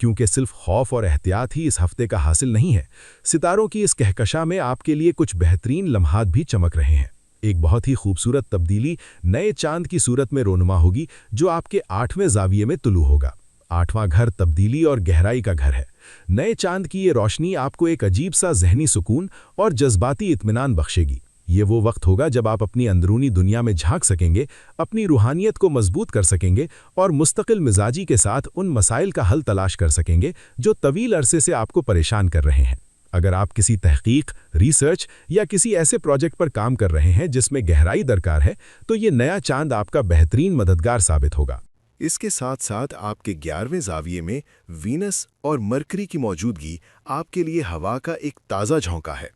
کیونکہ صرف خوف اور احتیاط ہی اس ہفتے کا حاصل نہیں ہے، ستاروں کی اس کہکشاں میں آپ کے لیے کچھ بہترین لمحات بھی چمک رہے ہیں۔ ایک بہت ہی خوبصورت تبدیلی نئے چاند کی صورت میں رونما ہوگی جو آپ کے 8ویں زاویے میں طلوع ہوگا۔ 8واں گھر تبدیلی اور گہرائی کا گھر ہے۔ نئے چاند کی یہ روشنی آپ کو ایک عجیب سا ذہنی سکون اور جذباتی اطمینان بخشے گی۔ یہ وہ وقت ہوگا جب آپ اپنی اندرونی دنیا میں جھانک سکیں گے، اپنی روحانیت کو مضبوط کر سکیں گے اور مستقل مزاجی کے ساتھ ان مسائل کا حل تلاش کر سکیں گے جو طویل عرصے سے آپ کو پریشان کر رہے ہیں۔ اگر آپ کسی تحقیق، ریسرچ یا کسی ایسے پروجیکٹ پر کام کر رہے ہیں جس میں گہرائی درکار ہے، تو یہ نیا چاند آپ کا بہترین مددگار ثابت ہوگا۔ اس کے ساتھ ساتھ آپ کے 11ویں زاویے میں وینس اور مرکری کی موجودگی آپ کے لیے ہوا کا ایک تازہ جھونکا ہے۔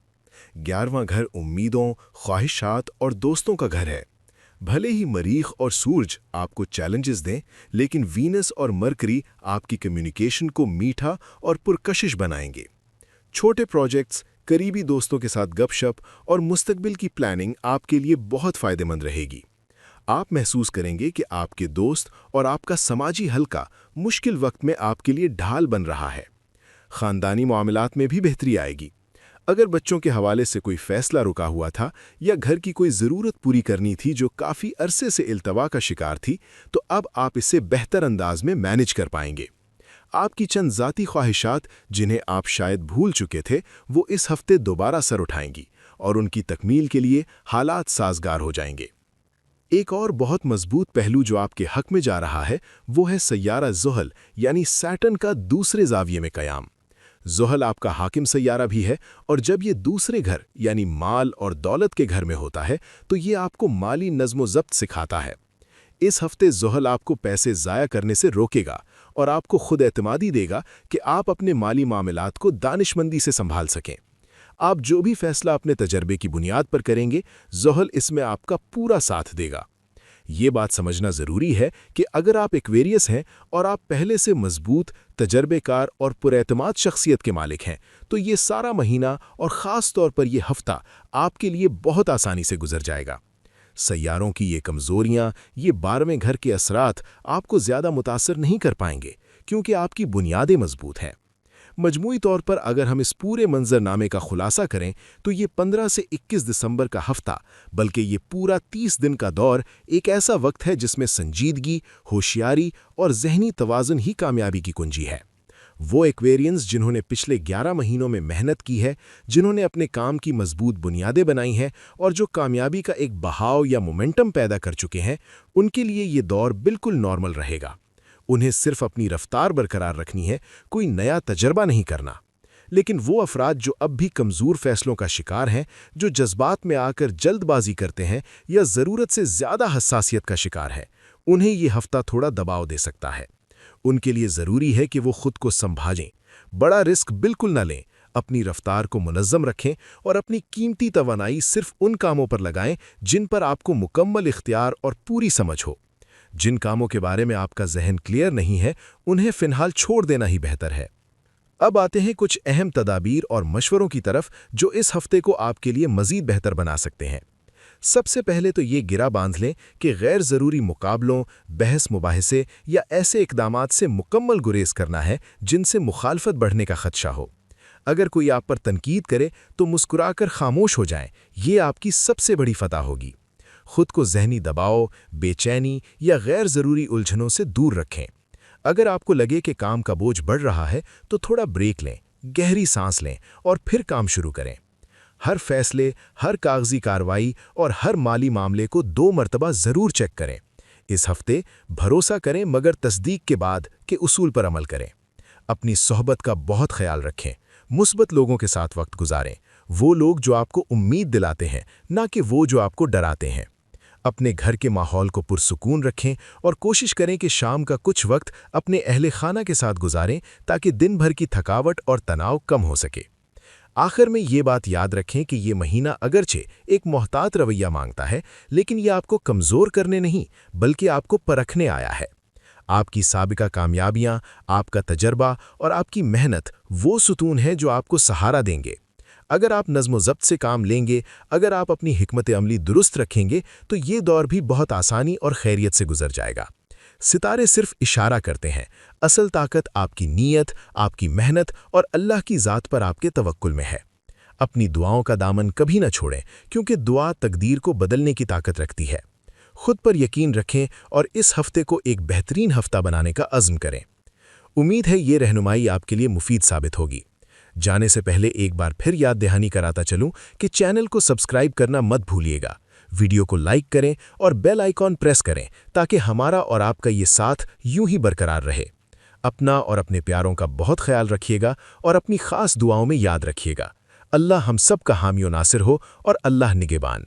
11واں گھر امیدوں، خواہشات اور دوستوں کا گھر ہے۔ بھلے ہی مریخ اور سورج آپ کو چیلنجز دیں، لیکن وینس اور مرکری آپ کی کمیونیکیشن کو میٹھا اور پرکشش بنائیں گے۔ چھوٹے پروجیکٹس، قریبی دوستوں کے ساتھ گپ شپ اور مستقبل کی پلاننگ آپ کے لیے بہت فائدہ مند رہے گی۔ آپ محسوس کریں گے کہ آپ کے دوست اور آپ کا سماجی حلقہ مشکل وقت میں آپ کے لیے ڈھال بن رہا ہے۔ خاندانی معاملات میں بھی بہتری آئے گی۔ اگر بچوں کے حوالے سے کوئی فیصلہ رکا ہوا تھا یا گھر کی کوئی ضرورت پوری کرنی تھی جو کافی عرصے سے التوا کا شکار تھی، تو اب آپ اسے بہتر انداز میں مینج کر پائیں گے۔ آپ کی چند ذاتی خواہشات جنہیں آپ شاید بھول چکے تھے، وہ اس ہفتے دوبارہ سر اٹھائیں گی اور ان کی تکمیل کے لیے حالات سازگار ہو جائیں گے۔ ایک اور بہت مضبوط پہلو جو آپ کے حق میں جا رہا ہے وہ ہے سیارہ زحل یعنی سیٹرن کا دوسرے زاویے میں قیام۔ زحل آپ کا حاکم سیارہ بھی ہے، اور جب یہ دوسرے گھر یعنی مال اور دولت کے گھر میں ہوتا ہے تو یہ آپ کو مالی نظم و ضبط سکھاتا ہے۔ اس ہفتے زحل آپ کو پیسے ضائع کرنے سے روکے گا اور آپ کو خود اعتمادی دے گا کہ آپ اپنے مالی معاملات کو دانشمندی سے سنبھال سکیں۔ آپ جو بھی فیصلہ اپنے تجربے کی بنیاد پر کریں گے، زحل اس میں آپ کا پورا ساتھ دے گا۔ یہ بات سمجھنا ضروری ہے کہ اگر آپ ایکویریس ہیں اور آپ پہلے سے مضبوط، تجربے کار اور پراعتماد شخصیت کے مالک ہیں، تو یہ سارا مہینہ اور خاص طور پر یہ ہفتہ آپ کے لیے بہت آسانی سے گزر جائے گا۔ سیاروں کی یہ کمزوریاں، یہ 12ویں گھر کے اثرات آپ کو زیادہ متاثر نہیں کر پائیں گے کیونکہ آپ کی بنیادیں مضبوط ہیں۔ مجموعی طور پر اگر ہم اس پورے منظرنامے کا خلاصہ کریں تو یہ 15 سے 21 دسمبر کا ہفتہ، بلکہ یہ پورا 30 دن کا دور ایک ایسا وقت ہے جس میں سنجیدگی، ہوشیاری اور ذہنی توازن ہی کامیابی کی کنجی ہے۔ وہ ایکویرینز جنہوں نے پچھلے 11 مہینوں میں محنت کی ہے، جنہوں نے اپنے کام کی مضبوط بنیادیں بنائی ہیں اور جو کامیابی کا ایک بہاؤ یا مومنٹم پیدا کر چکے ہیں، ان کے لیے یہ دور بالکل نارمل رہے گا۔ انہیں صرف اپنی رفتار برقرار رکھنی ہے، کوئی نیا تجربہ نہیں کرنا۔ لیکن وہ افراد جو اب بھی کمزور فیصلوں کا شکار ہیں، جو جذبات میں آ کر جلد بازی کرتے ہیں یا ضرورت سے زیادہ حساسیت کا شکار ہے، انہیں یہ ہفتہ تھوڑا دباؤ دے سکتا ہے۔ ان کے لیے ضروری ہے کہ وہ خود کو سنبھالیں، بڑا رسک بالکل نہ لیں، اپنی رفتار کو منظم رکھیں اور اپنی قیمتی توانائی صرف ان کاموں پر لگائیں جن پر آپ کو مکمل اختیار اور پوری سمجھ ہو۔ جن کاموں کے بارے میں آپ کا ذہن کلیئر نہیں ہے، انہیں فی الحال چھوڑ دینا ہی بہتر ہے۔ اب آتے ہیں کچھ اہم تدابیر اور مشوروں کی طرف جو اس ہفتے کو آپ کے لیے مزید بہتر بنا سکتے ہیں۔ سب سے پہلے تو یہ گرہ باندھ لیں کہ غیر ضروری مقابلوں، بحث مباحثے یا ایسے اقدامات سے مکمل گریز کرنا ہے جن سے مخالفت بڑھنے کا خدشہ ہو۔ اگر کوئی آپ پر تنقید کرے تو مسکرا کر خاموش ہو جائیں، یہ آپ کی سب سے بڑی فتح ہوگی۔ خود کو ذہنی دباؤ، بے چینی یا غیر ضروری الجھنوں سے دور رکھیں۔ اگر آپ کو لگے کہ کام کا بوجھ بڑھ رہا ہے تو تھوڑا بریک لیں، گہری سانس لیں اور پھر کام شروع کریں۔ ہر فیصلے، ہر کاغذی کارروائی اور ہر مالی معاملے کو 2 مرتبہ ضرور چیک کریں۔ اس ہفتے بھروسہ کریں مگر تصدیق کے بعد کہ اصول پر عمل کریں۔ اپنی صحبت کا بہت خیال رکھیں، مثبت لوگوں کے ساتھ وقت گزاریں، وہ لوگ جو آپ کو امید دلاتے ہیں، نہ کہ وہ جو آپ کو ڈراتے ہیں۔ اپنے گھر کے ماحول کو پرسکون رکھیں اور کوشش کریں کہ شام کا کچھ وقت اپنے اہل خانہ کے ساتھ گزاریں تاکہ دن بھر کی تھکاوٹ اور تناؤ کم ہو سکے۔ آخر میں یہ بات یاد رکھیں کہ یہ مہینہ اگرچہ ایک محتاط رویہ مانگتا ہے، لیکن یہ آپ کو کمزور کرنے نہیں بلکہ آپ کو پرکھنے آیا ہے۔ آپ کی سابقہ کامیابیاں، آپ کا تجربہ اور آپ کی محنت وہ ستون ہیں جو آپ کو سہارا دیں گے۔ اگر آپ نظم و ضبط سے کام لیں گے، اگر آپ اپنی حکمت عملی درست رکھیں گے تو یہ دور بھی بہت آسانی اور خیریت سے گزر جائے گا۔ ستارے صرف اشارہ کرتے ہیں، اصل طاقت آپ کی نیت، آپ کی محنت اور اللہ کی ذات پر آپ کے توکل میں ہے۔ اپنی دعاؤں کا دامن کبھی نہ چھوڑیں، کیونکہ دعا تقدیر کو بدلنے کی طاقت رکھتی ہے۔ خود پر یقین رکھیں اور اس ہفتے کو ایک بہترین ہفتہ بنانے کا عزم کریں۔ امید ہے یہ رہنمائی آپ کے لیے مفید ثابت ہوگی۔ جانے سے پہلے ایک بار پھر یاد دہانی کراتا چلوں کہ چینل کو سبسکرائب کرنا مت بھولیے گا، ویڈیو کو لائک کریں اور بیل آئیکن پریس کریں تاکہ ہمارا اور آپ کا یہ ساتھ یوں ہی برقرار رہے۔ اپنا اور اپنے پیاروں کا بہت خیال رکھیے گا اور اپنی خاص دعاؤں میں یاد رکھیے گا۔ اللہ ہم سب کا حامی و ناصر ہو اور اللہ نگہبان۔